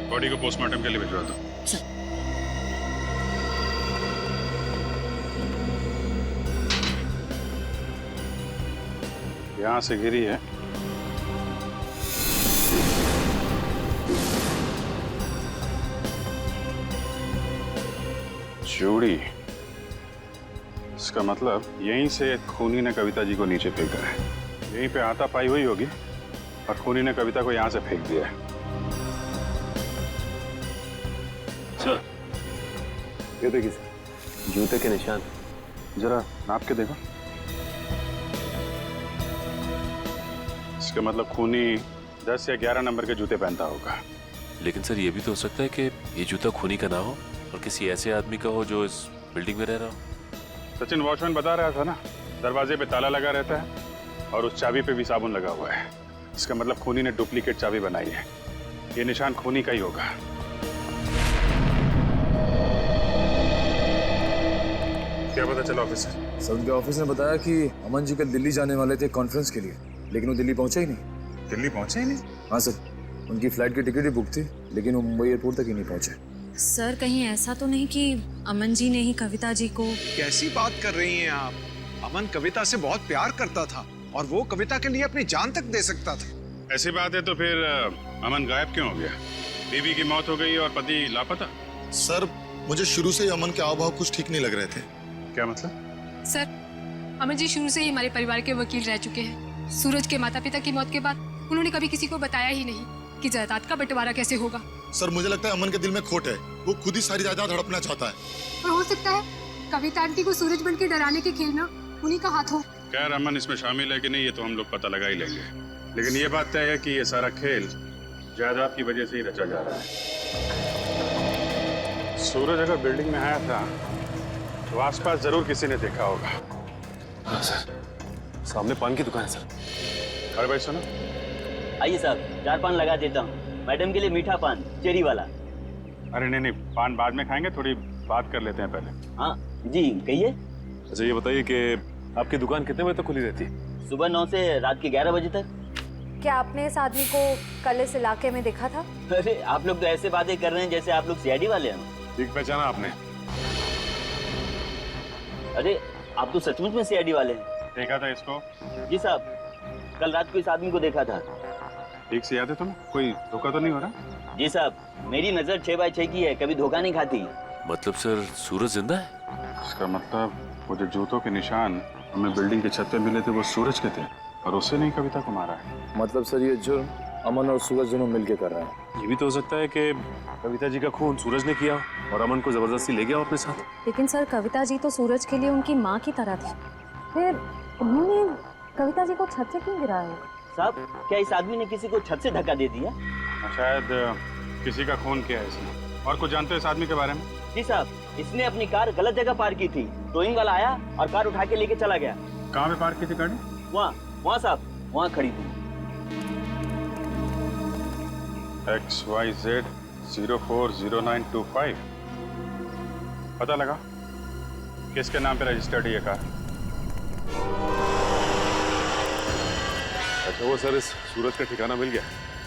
बॉडी को पोस्टमार्टम के लिए भिजवा दो। यहां से गिरी है। चूड़ी, इसका मतलब यहीं से खूनी ने कविता जी को नीचे फेंका है। यहीं पे हाथापाई हुई होगी और खूनी ने कविता को यहां से फेंक दिया है। सर, ये देखिए सर, जूते के निशान। जरा नाप के देखो। इसका मतलब खूनी 10 या 11 नंबर के जूते पहनता होगा। लेकिन सर ये भी तो हो सकता है कि ये जूता खूनी का ना हो और किसी ऐसे आदमी का हो जो इस बिल्डिंग में रह रहा हो। सचिन वॉचमैन बता रहा था ना, दरवाजे पे ताला लगा रहता है और उस चाबी पे भी साबुन लगा हुआ है। इसका मतलब खूनी ने डुप्लीकेट चाबी बनाई है। ये निशान खूनी का ही होगा। क्या पता चला ऑफिसर? सर, उनके ऑफिस ने बताया कि अमन जी कल दिल्ली जाने वाले थे कॉन्फ्रेंस के लिए, लेकिन वो दिल्ली पहुंचे ही नहीं। दिल्ली पहुंचे ही नहीं? हाँ सर, उनकी फ्लाइट की टिकट ही बुक थी, लेकिन वो मुंबई एयरपोर्ट तक ही नहीं पहुंचे। सर, कहीं ऐसा तो नहीं कि अमन जी ने ही कविता जी को... कैसी बात कर रही हैं आप? अमन कविता से बहुत प्यार करता था और वो कविता के लिए अपनी जान तक दे सकता था। ऐसी बात है तो फिर अमन गायब क्यों हो गया? बीवी की मौत हो गई और पति लापता। सर, मुझे शुरू से ही अमन के हाव-भाव कुछ ठीक नहीं लग रहे थे। क्या मतलब? सर, अमन जी शुरू से ही हमारे परिवार के वकील रह चुके हैं। सूरज के माता पिता की मौत के बाद उन्होंने कभी किसी को बताया ही नहीं कि जायदाद का बंटवारा कैसे होगा। सर, मुझे लगता है अमन के दिल में खोट है। वो खुद ही सारी जायदाद हड़पना चाहता है। और हो सकता है कविता आंटी को सूरज बन के डराने के खेल में उन्हीं का हाथ हो। खैर, अमन इसमें शामिल है कि नहीं ये तो हम लोग पता लगा ही लेंगे, लेकिन ये बात तय है कि ये सारा खेल जायदाद की वजह से ही रचा जा रहा है। सूरज अगर बिल्डिंग में आया था तो आसपास जरूर किसी ने देखा होगा। हाँ सर, सामने पान की दुकान है सर। अरे भाई सुनो। आइए साहब, 4 पान लगा देता हूँ। मैडम के लिए मीठा पान, चेरी वाला। अरे नहीं, पान बाद में खाएंगे, थोड़ी बात कर लेते हैं पहले। हाँ जी, कहिए। अच्छा ये बताइए कि आपकी दुकान कितने बजे तक खुली रहती है? सुबह 9 से रात के 11 बजे तक। क्या आपने इस आदमी को कल इस इलाके में देखा था? अरे आप लोग तो ऐसे बातें कर रहे हैं जैसे आप लोग सीआईडी वाले हैं। ठीक पहचाना आपने? अरे आप तो सचमुच में सीआईडी वाले हैं। देखा था इसको? जी साहब, कल रात को इस आदमी को देखा था। ठीक से याद है तुम्हें? कोई धोखा तो नहीं हो रहा? जी साहब, मेरी नजर 6x6 की है, कभी धोखा नहीं खाती। मतलब सर, सूरज जिंदा है? इसका मतलब वो जो जूतों के निशान हमें बिल्डिंग की छत पे मिले थे वो सूरज के थे और उससे नहीं कविता को मारा है। मतलब सर, ये जुर्म अमन और सूरज दोनों मिलके कर रहे हैं। ये भी तो हो सकता है कि कविता जी का खून सूरज ने किया और अमन को जबरदस्ती ले गया अपने साथ। लेकिन सर, कविता जी तो सूरज के लिए उनकी माँ की तरह थी, फिर उन्होंने कविता जी को छत से क्यों गिराया? साहब, क्या इस आदमी ने किसी को छत से धक्का दे दिया? शायद किसी का खून किया है इसने। और कुछ जानते हो इस आदमी के बारे में? जी साहब, इसने अपनी कार गलत जगह पार्क की थी। टोइंग वाला आया और कार उठा के लेके चला गया। कहाँ पे पार्क की थी गाड़ी? वहाँ साहब, वहाँ खड़ी थी। XYZ 040925। पता लगा किसके नाम पे रजिस्टर्ड है ये कार? अच्छा वो सर, इस सूरज का ठिकाना मिल गया,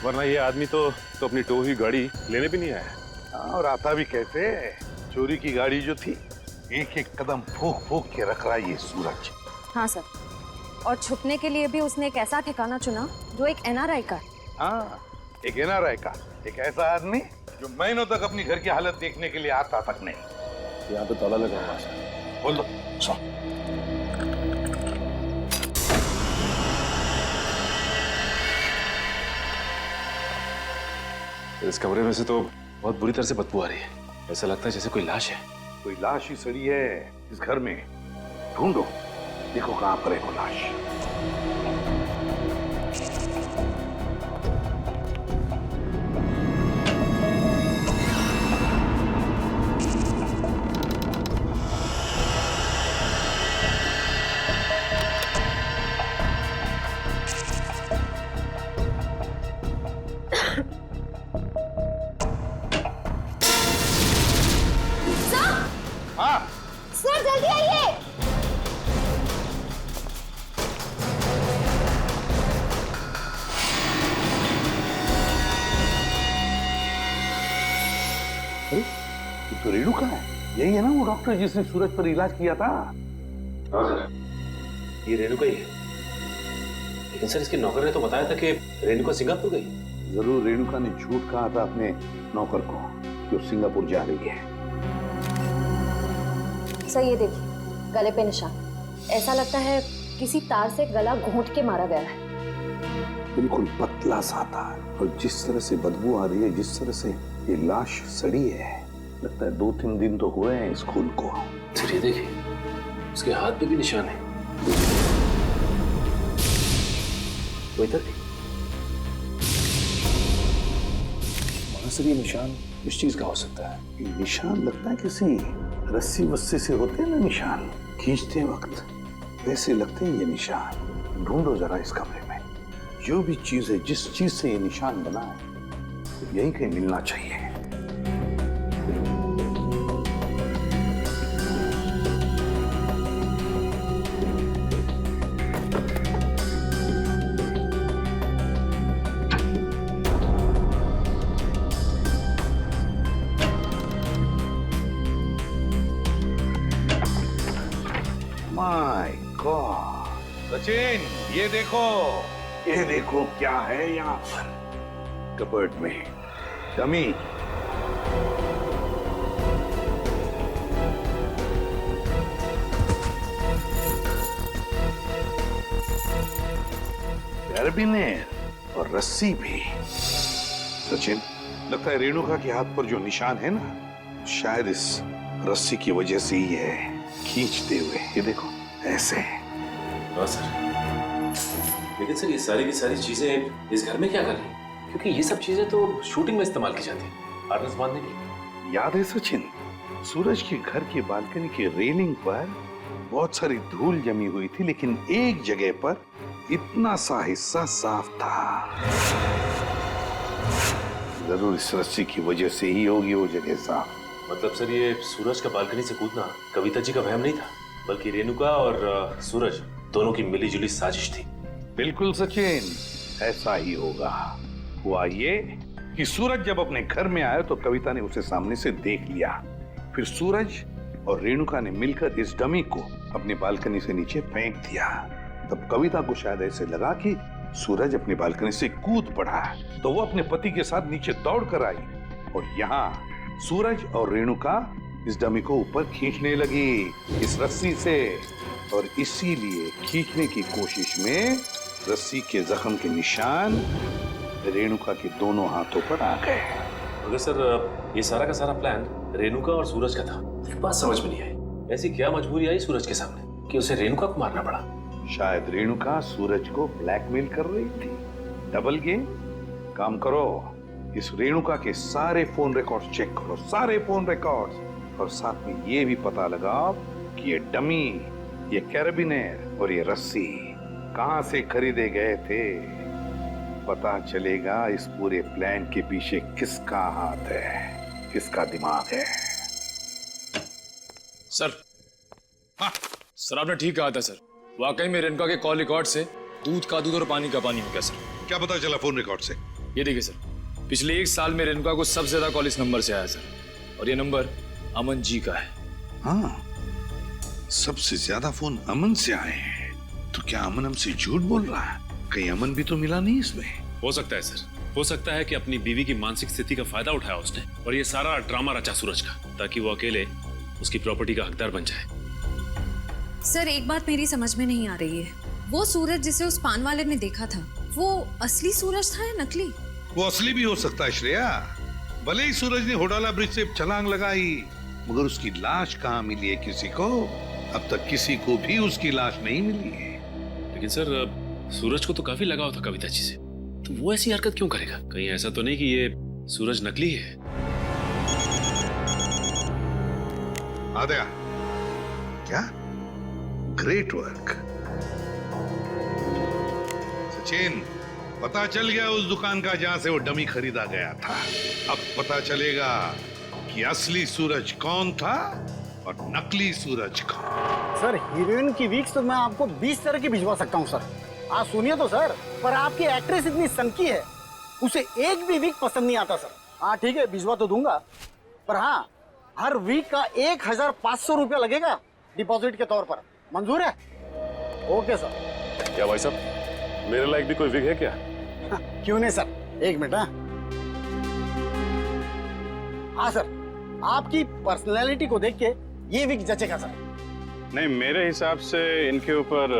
वरना ये आदमी तो अपनी टो हुई गाड़ी लेने भी नहीं आया। और आता भी कैसे? चोरी की गाड़ी जो थी, एक एक कदम फूक फूक के रख रहा है ये सूरज। हाँ सर, और छुपने के लिए भी उसने एक ऐसा ठिकाना चुना जो एक एनआरआई का। हाँ, एक एनआरआई का, एक ऐसा आदमी जो महीनों तक अपनी घर की हालत देखने के लिए आता तक नहीं। यहाँ पे ताला लगा हुआ है। बोल दो। इस कमरे में से तो बहुत बुरी तरह से बदबू आ रही है। ऐसा लगता है जैसे कोई लाश है। कोई लाश ही सड़ी है इस घर में। ढूंढो, देखो कहाँ पर है वो लाश। सर जल्दी आइए। अरे, तो रेणु कहाँ है? यही है ना वो डॉक्टर जिसने सूरज पर इलाज किया था? हाँ सर, ये रेणु का ही है। लेकिन सर इसके नौकर ने तो बताया था कि रेणुका सिंगापुर गई। जरूर रेणुका ने झूठ कहा था अपने नौकर को कि वो सिंगापुर जा रही है। सर ये देखिए गले पे निशान, ऐसा लगता है किसी तार से गला घोंट के मारा गया है। बिल्कुल पतला सा था और जिस तरह से बदबू आ रही है, जिस तरह से ये लाश सड़ी है, लगता है 2-3 दिन तो हुए हैं इस खून को। सर ये देखिए, उसके हाथ पे भी निशान है। वो इधर सर ये निशान इस चीज का हो सकता है। ये निशान लगता है किसी रस्सी वस्सी से होते हैं ना निशान, खींचते वक्त वैसे लगते हैं ये निशान। ढूंढो जरा इस कमरे में, जो भी चीज है, जिस चीज से ये निशान बना है, तो यही कहीं मिलना चाहिए। माय गॉड, सचिन ये देखो क्या है यहाँ पर कबर्ड में। डमी। कैरबिनेर और रस्सी भी। सचिन, लगता है रेणुका के हाथ पर जो निशान है ना, शायद इस रस्सी की वजह से ही है, खींचते हुए। ये देखो ऐसे। हाँ सर, लेकिन सर ये सारी की सारी चीजें इस घर में क्या कर रही हैं? क्योंकि ये सब चीजें तो शूटिंग में इस्तेमाल की जाती है, हार्नेस बांधने की। याद है सचिन, सूरज के घर की बालकनी की रेलिंग पर बहुत सारी धूल जमी हुई थी, लेकिन एक जगह पर इतना सा हिस्सा साफ था। जरूर इस रस्सी की वजह से ही होगी वो जगह साफ। मतलब सर ये सूरज का बालकनी से कूदना कविता जी का वहम नहीं था, बल्कि रेणुका और सूरज दोनों की मिलीजुली साजिश थी। बिल्कुल सचिन, ऐसा ही होगा। हुआ ये कि सूरज जब अपने घर में आया तो कविता ने उसे सामने से देख लिया। फिर सूरज और रेणुका ने मिलकर इस डमी को अपनी बालकनी से नीचे फेंक दिया। तब कविता को शायद ऐसे लगा कि सूरज अपनी बालकनी से कूद पड़ा, तो वो अपने पति के साथ नीचे दौड़ कर आई और यहाँ सूरज और रेणुका इस डमी को ऊपर खींचने लगी इस रस्सी से, और इसीलिए खींचने की कोशिश में रस्सी के जख्म के निशान रेणुका के दोनों हाथों पर आ गए। मगर सर ये सारा का सारा प्लान रेणुका और सूरज का था। एक बात समझ में नहीं आई, ऐसी क्या मजबूरी आई सूरज के सामने कि उसे रेणुका को मारना पड़ा? शायद रेणुका सूरज को ब्लैकमेल कर रही थी। Double game. काम करो, इस रेणुका के सारे फोन रिकॉर्ड्स चेक करो, सारे फोन रिकॉर्ड्स, और साथ में ये भी पता लगाओ कि ये डमी, ये कैरबिनेर और ये रस्सी कहां से खरीदे गए थे। पता चलेगा इस पूरे प्लान के पीछे किसका हाथ है, किसका दिमाग है। सर, हाँ सर, आपने ठीक कहा था सर। वाकई में रेणुका के कॉल रिकॉर्ड से दूध का दूध और पानी का पानी हो गया सर। क्या पता चला फोन रिकॉर्ड से? ये देखिए सर, पिछले 1 साल में रेणुका को सबसे ज्यादा कॉल इस नंबर से आया सर, और ये नंबर अमन जी का है। हाँ, सबसे ज्यादा फोन अमन से आए हैं। तो क्या अमन हमसे झूठ बोल रहा है? कहीं अमन भी तो मिला नहीं इसमें? हो सकता है सर, हो सकता है कि अपनी बीवी की मानसिक स्थिति का फायदा उठाया उसने और ये सारा ड्रामा रचा सूरज का, ताकि वो अकेले उसकी प्रॉपर्टी का हकदार बन जाए। सर एक बात मेरी समझ में नहीं आ रही है, वो सूरज जिसे उस पान वाले ने देखा था, वो असली सूरज था या नकली? वो असली भी हो सकता है श्रेया। भले ही सूरज ने होडाला ब्रिज से छलांग लगाई, मगर उसकी लाश कहाँ मिली है किसी को? अब तक किसी को भी उसकी लाश नहीं मिली है। लेकिन सर सूरज को तो काफी लगाव था कविता जी से, तो वो ऐसी हरकत क्यों करेगा? कहीं ऐसा तो नहीं कि ये सूरज नकली है? आद्या, क्या? Great work Sachin. पता चल गया उस दुकान का जहां से वो डमी खरीदा गया था। अब पता चलेगा कि असली सूरज कौन था और नकली सूरज कौन। सर हीरोइन की वीक्स तो मैं आपको 20 तरह की भिजवा सकता हूँ सर। आप सुनिए तो सर, पर आपकी एक्ट्रेस इतनी सनकी है, उसे एक भी वीक पसंद नहीं आता सर। हाँ ठीक है, भिजवा तो दूंगा, पर हाँ हर वीक का 1500 रुपया लगेगा डिपॉजिट के तौर पर। मंजूर है? Okay sir. क्या भाई साहब, मेरे लायक भी कोई विग है क्या? क्यों नहीं सर, एक मिनट। हाँ सर, आपकी पर्सनैलिटी को देख के ये विग जचेगा सर। नहीं, मेरे हिसाब से इनके ऊपर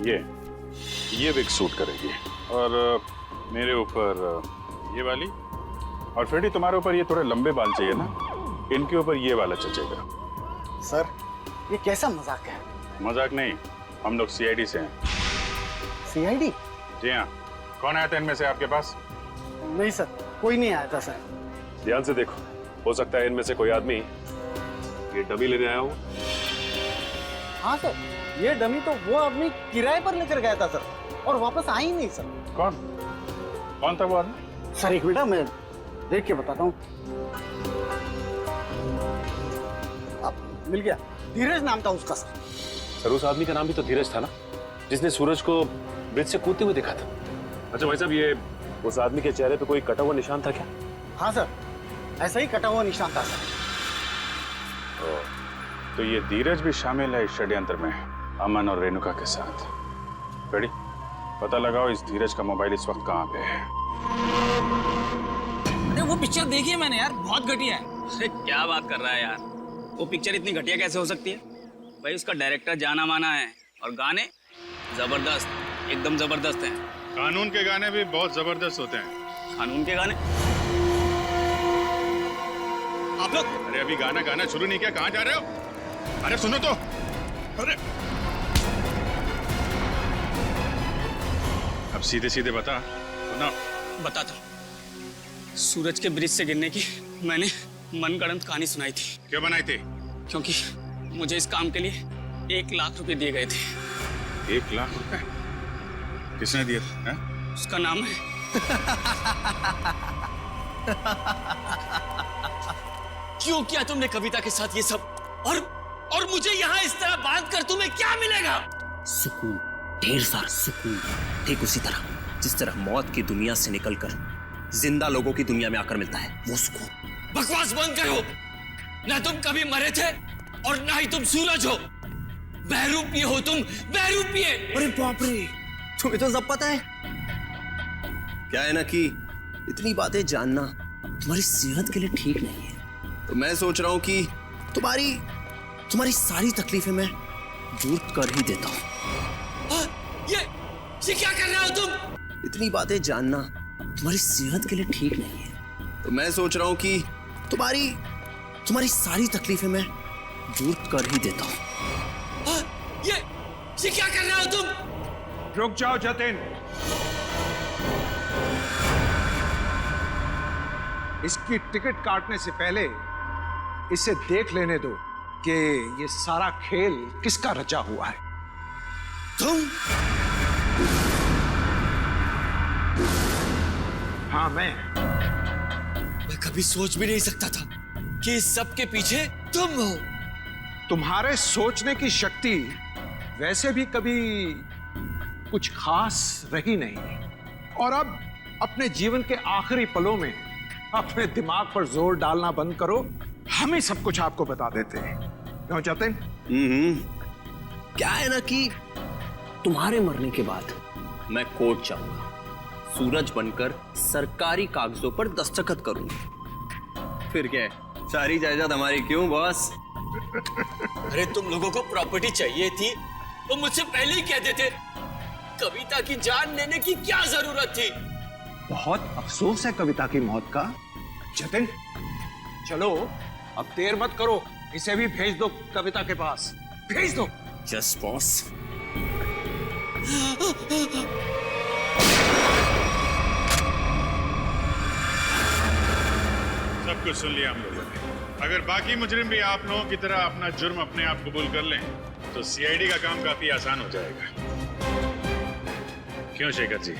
ये विग सूट करेगी, और मेरे ऊपर ये वाली, और फ्रेडी तुम्हारे ऊपर ये थोड़े लंबे बाल चाहिए ना, इनके ऊपर ये वाला जचेगा। सर ये कैसा मजाक है? मजाक नहीं, हम लोग सीआईडी से हैं। सीआईडी? जी हाँ। कौन आया था इनमें से आपके पास? नहीं सर, कोई नहीं आया था सर। ध्यान से देखो, हो सकता है इनमें से कोई आदमी ये डमी लेने आया हो। हाँ सर, ये डमी तो वो आदमी किराए पर लेकर गया था सर, और वापस आ ही नहीं सर। कौन था वो आदमी? सर एक मिनट, मैं देख के बताता हूँ। मिल गया, धीरज नाम था उसका सर। सर उस आदमी का नाम भी तो धीरज था ना, जिसने सूरज को ब्रिज से कूदते हुए देखा था। अच्छा भाई साहब, ये उस आदमी के चेहरे पे कोई कटा हुआ निशान था क्या? हाँ सर, ऐसा ही कटा हुआ निशान था सर। तो ये धीरज भी शामिल है इस षड्यंत्र में, अमन और रेणुका के साथ। रेडी, पता लगाओ इस धीरज का मोबाइल इस वक्त कहाँ पे है। अरे वो पिक्चर देखी है मैंने यार, बहुत घटिया है। अरे क्या बात कर रहा है यार, वो पिक्चर इतनी घटिया कैसे हो सकती है? भाई उसका डायरेक्टर जाना माना है, और गाने जबरदस्त, एकदम जबरदस्त हैं। कानून के गाने भी बहुत जबरदस्त होते हैं। कानून के गाने? आप लोग अरे अभी गाना शुरू नहीं किया, कहाँ जा रहे हो? अरे सुनो तो। अरे अब सीधे सीधे बता ना। बताता। सूरज के ब्रिज से गिरने की मैंने मनगढ़ंत कहानी सुनाई थी। क्यों बनाई थी? क्योंकि मुझे इस काम के लिए 1 लाख रुपए दिए गए थे। 1 लाख रुपए? किसने दिए थे? उसका नाम है क्यों किया तुमने कविता के साथ ये सब? और मुझे यहाँ इस तरह बांध कर तुम्हें क्या मिलेगा? सुकून, ढेर सारा सुकून। ठीक उसी तरह जिस तरह मौत की दुनिया से निकलकर जिंदा लोगों की दुनिया में आकर मिलता है, वो सुकून। बकवास बंद करो। ना तुम कभी मरे थे और ना ही तुम सूरज हो। बहरूपिये हो तुम, बहरूपिये। अरे बाप रे, तुम्हें तो सब पता है। क्या है ना कि इतनी बातें जानना तुम्हारी सेहत के लिए ठीक नहीं है। तो मैं सोच रहा हूं कि तुम्हारी सारी तकलीफें मैं दूर कर ही देता हूं। ये क्या कर रहे हो तुम? इतनी बातें जानना तुम्हारी सेहत के लिए ठीक नहीं है। तो मैं सोच रहा हूं कि तुम्हारी सारी तकलीफें मैं दूर कर ही देता हूं। ये क्या कर रहे हो तुम? रुक जाओ जतिन। इसकी टिकट काटने से पहले इसे देख लेने दो कि ये सारा खेल किसका रचा हुआ है। तुम? हाँ मैं कभी सोच भी नहीं सकता था कि इस सब के पीछे तुम हो। तुम्हारे सोचने की शक्ति वैसे भी कभी कुछ खास रही नहीं, और अब अपने जीवन के आखिरी पलों में अपने दिमाग पर जोर डालना बंद करो। हम ही सब कुछ आपको बता देते हैं। क्यों जतिन? क्या है ना कि तुम्हारे मरने के बाद मैं कोर्ट जाऊंगा, सूरज बनकर सरकारी कागजों पर दस्तखत करूंगा। फिर क्या है, सारी जायदाद हमारी। क्यों बॉस? अरे तुम लोगों को प्रॉपर्टी चाहिए थी तो मुझसे पहले ही कह देते। कविता की जान लेने की क्या जरूरत थी? बहुत अफसोस है कविता की मौत का। जतिन चलो अब देर मत करो, इसे भी भेज दो कविता के पास, भेज दो। Just boss. सब कुछ सुन लिया हम लोगों ने। अगर बाकी मुजरिम भी आप लोगों की तरह अपना जुर्म अपने आप कबूल कर लें तो सीआईडी का काम काफी आसान हो जाएगा। क्यों शेखर जी,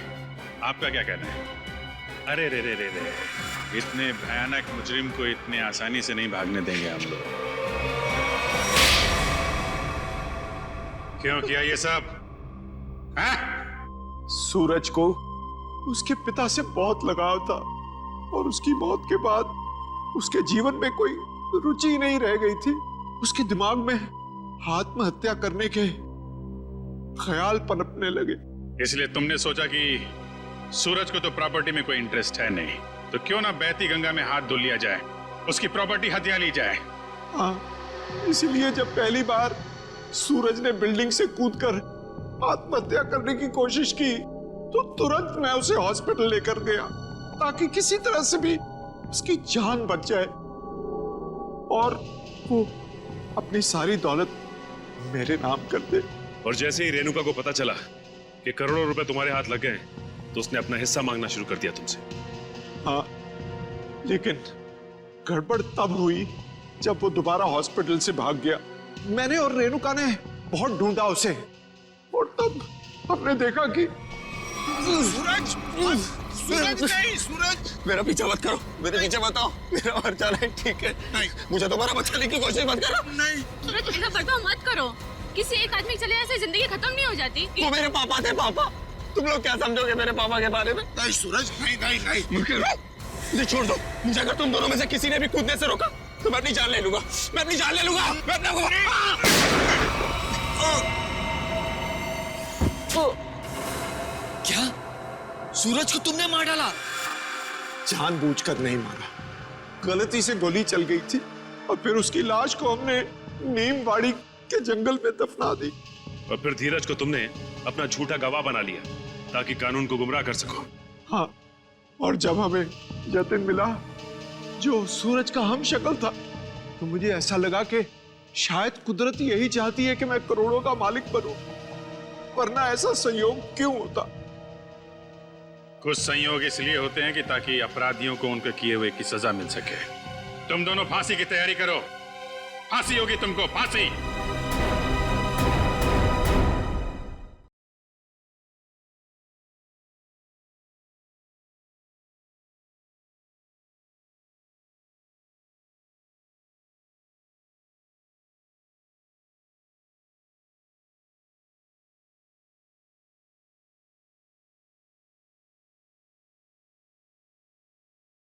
आपका क्या कहना है? अरे रे रे रे रे, इतने भयानक मुजरिम को इतने आसानी से नहीं भागने देंगे हम लोग। क्यों किया ये सब? सूरज को उसके पिता से बहुत लगाव था, और उसकी मौत के बाद उसके जीवन में कोई रुचि नहीं रह गई थी। उसके दिमाग में आत्महत्या करने के ख्याल पनपने लगे। इसलिए तुमने सोचा कि सूरज को तो प्रॉपर्टी में कोई इंटरेस्ट है नहीं, तो क्यों ना बहती गंगा में हाथ धुल लिया जाए, उसकी प्रॉपर्टी हथिया ली जाए। हाँ, इसीलिए जब पहली बार सूरज ने बिल्डिंग से कूदकर आत्महत्या करने की कोशिश की तो तुरंत मैं उसे हॉस्पिटल लेकर गया ताकि किसी तरह से भी उसकी जान बच जाए और वो अपनी सारी दौलत मेरे नाम कर दे। और जैसे ही रेणुका को पता चला कि करोड़ों रुपए तुम्हारे हाथ लग गए तो उसने अपना हिस्सा मांगना शुरू कर दिया तुमसे। हाँ, लेकिन गड़बड़ तब हुई जब वो दोबारा हॉस्पिटल से भाग गया। मैंने और रेणुका ने बहुत ढूंढा उसे और तब हमने देखा कि सूरज, सूरज नहीं, सूरज मेरा पीछा मत करो, मेरे पीछे मत आओ, मेरा मर जाना है, ठीक है? नहीं, मुझे दोबारा बचाने की कोशिश मत करो। नहीं सूरज, ऐसा बर्बाद मत करो। किसी एक आदमी चले ऐसे जिंदगी खत्म नहीं हो जाती। वो मेरे पापा थे। पापा, तुम लोग क्या समझोगे मेरे पापा के बारे में? नहीं सूरज, नहीं नहीं नहीं, मुझे छोड़ दो। मुझे अगर तुम दोनों में से किसी ने भी कूदने से रोका तो मैं अपनी जान ले लूंगा, मैं अपनी जान ले लूंगा, मैं अपना क्या सूरज को तुमने मार डाला? जानबूझकर नहीं मारा, गलती से गोली चल गई थी और फिर उसकी लाश को हमने नीमवाड़ी के जंगल में दफना दी। और फिर धीरज को तुमने अपना झूठा गवाह बना लिया ताकि कानून को गुमराह कर सको। हाँ, और जब हमें जतिन मिला जो सूरज का हम शक्ल था तो मुझे ऐसा लगा कि शायद कुदरत यही चाहती है कि मैं करोड़ों का मालिक बनूं, वरना ऐसा संयोग क्यों होता? कुछ संयोग इसलिए होते हैं कि ताकि अपराधियों को उनके किए हुए की सजा मिल सके। तुम दोनों फांसी की तैयारी करो, फांसी होगी तुमको, फांसी।